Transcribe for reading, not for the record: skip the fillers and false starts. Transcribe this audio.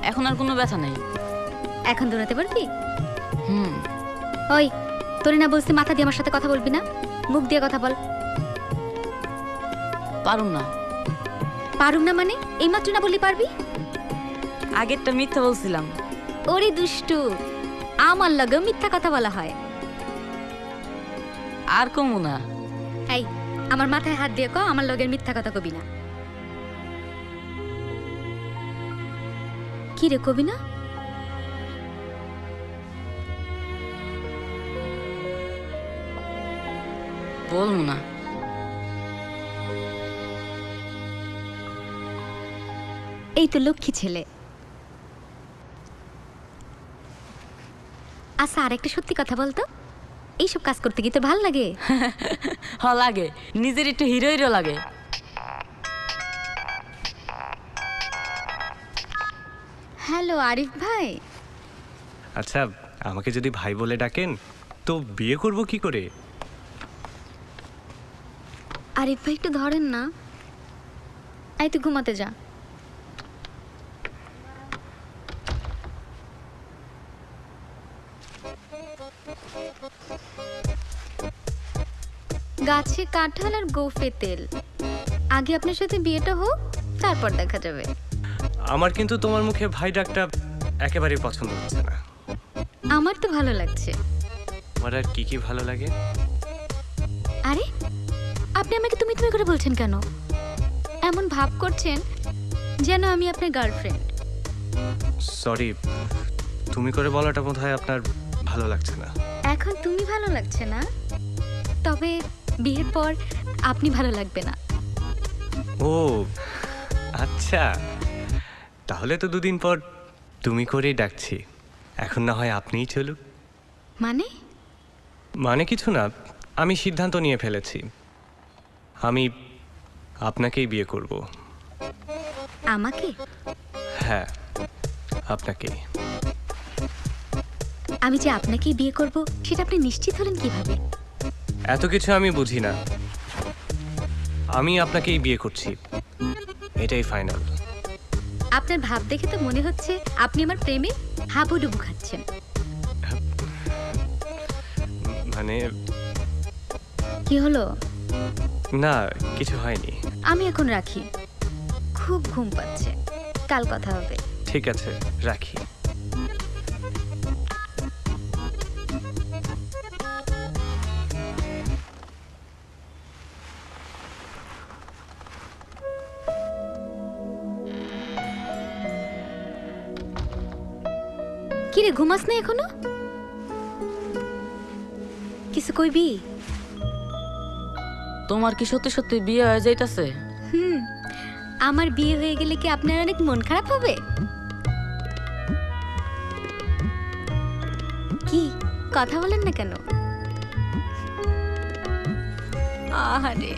এখন আর কোনো ব্যথা নেই। এখন দৌড়াতে পারবি? হুম। ওই, তোরে না বলছি মাথা দিয়ে আমার সাথে কথা বলবি না, মুখ দিয়ে কথা বল। পারুম না। পারুম না মানে? এইমাত্র না বললি পারবি? আগেরটা মিথ্যা বলছিলাম। ওরে দুষ্টু, আমার লগে মিথ্যা কথা বলা হয়। আর কমু না। এই, আমার মাথায় হাত দিয়ে কও আমার লগের মিথ্যা কথা কবি না। কি রে কবি না? বলবো না। এই তো লক্ষ্মী ছেলে। আচ্ছা, আর একটা সত্যি কথা বলতো, এইসব কাজ করতে কি তোর ভাল লাগে? হ লাগে, নিজের একটু হিরো হিরো লাগে। হ্যালো আরিফ ভাই। আচ্ছা, আমাকে যদি ভাই বলে ডাকেন তো বিয়ে করব কি করে? আরিফ ভাই একটু ধরেন না। এই তুই ঘুমাতে যা। গাছে কাঁঠাল আর গোফে তেল, আগে আপনার সাথে বিয়েটা হোক, তারপর দেখা যাবে। আমার কিন্তু তোমার মুখে ভাই ডাকটা একেবারেই পছন্দ হচ্ছে না। আমার তো ভালো লাগছে। আমার আর কি কি ভালো লাগে? আরে, আপনি আমাকে তুমি তুমি করে বলছেন কেন? এমন ভাব করছেন যেন আমি আপনার গার্লফ্রেন্ড। সরি, তুমি করে বলাটা বোধহয় আপনার ভালো লাগছে না। এখন তুমি ভালো লাগছে না, তবে বিয়ের পর আপনি ভালো লাগবে না। ও আচ্ছা, তাহলে তো দুদিন পর তুমি করেই ডাকছি। এখন না হয় আপনিই চলুক। মানে? মানে কিছু না, আমি সিদ্ধান্ত নিয়ে ফেলেছি। আমি আপনাকেই বিয়ে করব। আমাকে? হ্যাঁ, আপনাকেই। আমি যে আপনাকেই বিয়ে করব সেটা আপনি নিশ্চিত হলেন কিভাবে? এত কিছু আমি বুঝি না, আমি আপনাকেই বিয়ে করছি, এটাই ফাইনাল। আপনার ভাব দেখে তো মনে হচ্ছে আপনি আমার প্রেমে হাবুডুবু খাচ্ছেন। মানে কি হলো? না, কিছু হয়নি। আমি এখন রাখি, খুব ঘুম পাচ্ছে, কাল কথা হবে। ঠিক আছে, রাখি। কি রে, ঘুমাস না এখনো? কিছু কইবি? তোমার কি সত্যি সত্যি বিয়ে হয়ে যাইতাছে? আমার বিয়ে হয়ে গেলে কি আপনার অনেক মন খারাপ হবে? কি কথা বলেন না কেন? আহারে